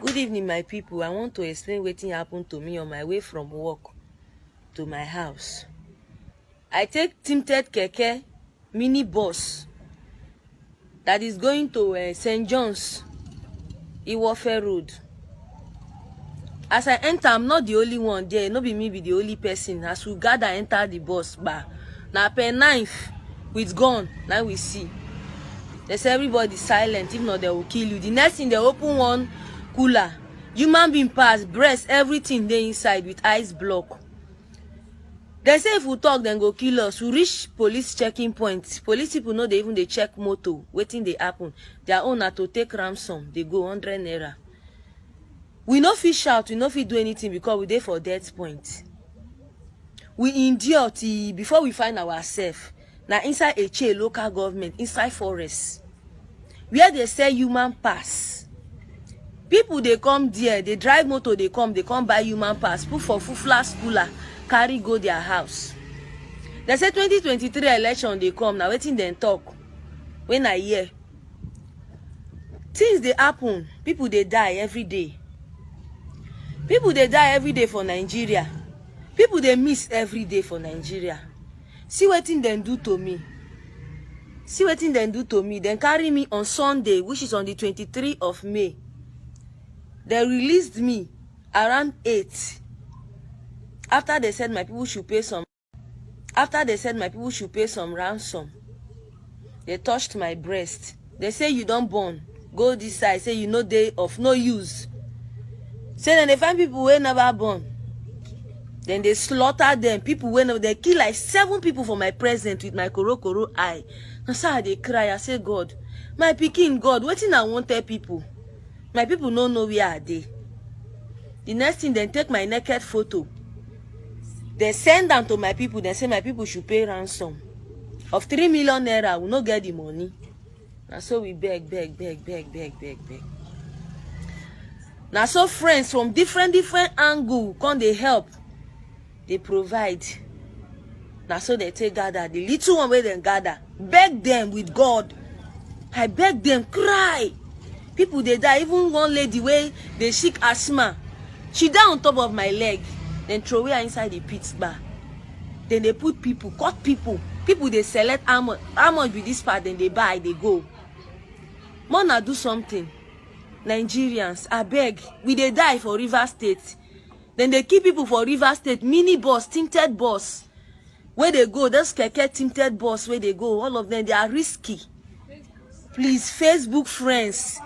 Good evening, my people. I want to explain wetin happened to me on my way from work to my house. I take tinted keke mini bus that is going to St. John's, Iwofe Road. As I enter, I'm not the only one there. No be me be the only person. As we gather enter the bus bar, na per knife with gun. Now we see. They say everybody silent. If not, they will kill you. The next thing, they open one cooler. Human being pass, breast, everything dey inside with ice block. They say if we talk, then go kill us. We reach police checking point. Police people know they even they check motor. Waiting they happen. Their own na to take ransom. They go 100 naira. We no fit shout. We no fit do anything because we dey for death point. We endure till before we find ourselves. Now inside a local government, inside forest, where they say human pass. People they come there, they drive motor, they come buy human pass, put for fufla cooler, carry go their house. They say 2023 election they come, now waiting then talk. When I hear things they happen, people they die every day. People they die every day for Nigeria. People they miss every day for Nigeria. See what thing they do to me. See what thing they do to me. Then carry me on Sunday, which is on the 23rd of May. They released me around 8. After they said my people should pay some. After they said my people should pay some ransom. They touched my breast. They say you don't born. Go this side. Say you know they of no use. Say then they find people who never born. Then they slaughter them. People when they kill like 7 people for my present with my koro eye. And so they cry. I say, God, my pikin, God, wetin I want tell people. My people don't know where are they. The next thing, then take my naked photo. They send them to my people. They say my people should pay ransom of 3 million naira. We not get the money. And so we beg. Now so friends from different angle come they help. They provide. Now so they take gather. The little one where they gather. Beg them with God. I beg them, cry. People they die. Even one lady where they sick asthma. She die on top of my leg. Then throw her inside the pit bar. Then they put people, cut people. People they select how much with this part, then they buy, they go. Mona do something. Nigerians, I beg. We they die for River State. Then they keep people for River State. Mini bus, tinted bus. Where they go, those keke tinted bus where they go. All of them, they are risky. Please, Facebook friends.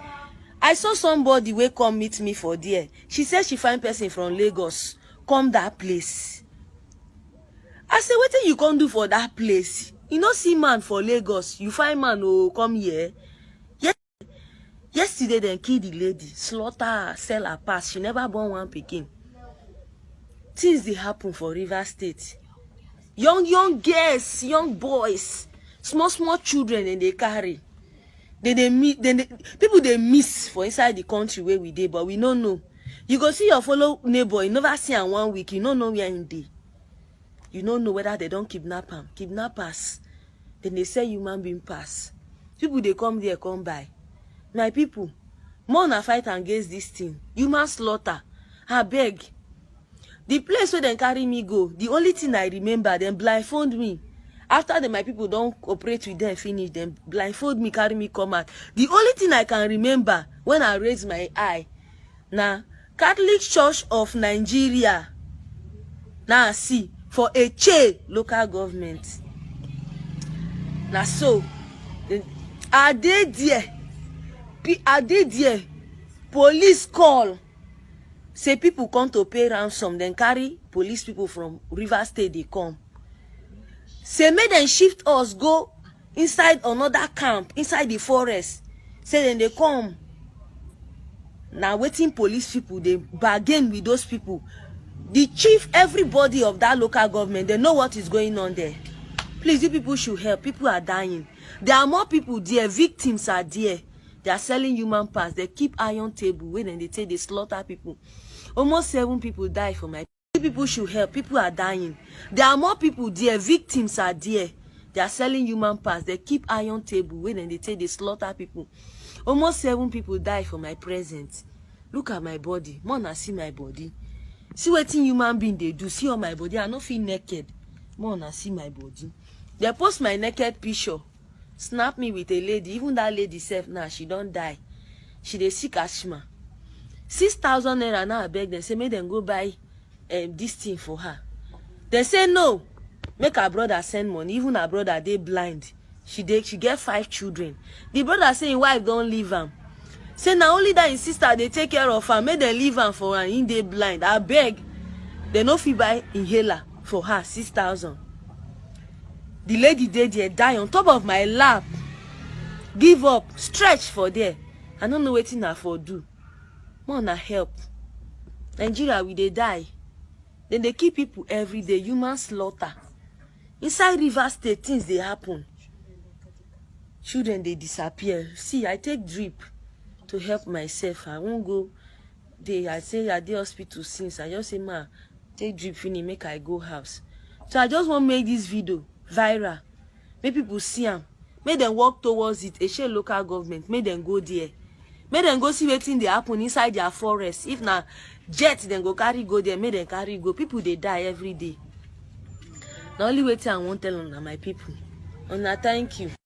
I saw somebody wey come meet me for there. She said she find person from Lagos. Come that place. I said, what you can do for that place? You no see man for Lagos. You find man who come here. Yesterday, then kill the lady. Slaughter her, sell her pass. She never born one pikin. Things they happen for River State. Young girls, young boys, small children, and they carry. People they miss for inside the country where we dey, but we don't know. You go see your fellow neighbor, you never see him 1 week, you don't know where in dey. You don't know whether they don't kidnap him. Kidnappers. Then they say human being pass. People they come there, come by. My people, more na fight against this thing. Human slaughter. I beg. The place where they carry me go, the only thing I remember, them blindfold me. After my people don't cooperate with them, finish them, blindfold me, carry me, come out. The only thing I can remember when I raise my eye, now Catholic Church of Nigeria, now see for a local government. Now so, are they there? Police call. Say people come to pay ransom, then carry police people from River State, they come. Say make them shift us, go inside another camp, inside the forest. Say then they come. Now waiting police people, they bargain with those people. The chief, everybody of that local government, they know what is going on there. Please, you people should help. People are dying. There are more people there. Victims are there. They are selling human parts. They keep iron table. When they say they slaughter people. Almost 7 people die for my people should help. People are dying. There are more people there. Victims are there. They are selling human parts. They keep iron table. When they say they slaughter people. Almost 7 people die for my present. Look at my body. More na see my body. See wetin human being dey do. See all my body. I no feel naked. More na see my body. They post my naked picture. Snap me with a lady. Even that lady self now, she don't die. She dey sick asthma. 6,000 naira now. I beg them. Say make them go buy this thing for her. They say no. Make her brother send money. Even her brother they blind. She get 5 children. The brother say his wife don't leave him. Say now only that his sister they take care of her. Make them leave her for her. In they blind. I beg. They no fit buy inhaler for her. 6,000. The lady there die on top of my lap. Give up. Stretch for there. I don't know wetin I for do. More na help. Nigeria we dey die. Then they kill people every day. Human slaughter. Inside Rivers State things they happen. Children they disappear. See, I take drip to help myself. I won't go there. I say at the hospital since. I just say ma take drip finish make I go house. So I just want to make this video viral. Make people see them. Make them walk towards it. A share local government. Make them go there. Make them go see wetin dey happen inside their forest. If na jet then go carry go there, make them carry go. People they die every day. The only way I want tell on my people. Una thank you.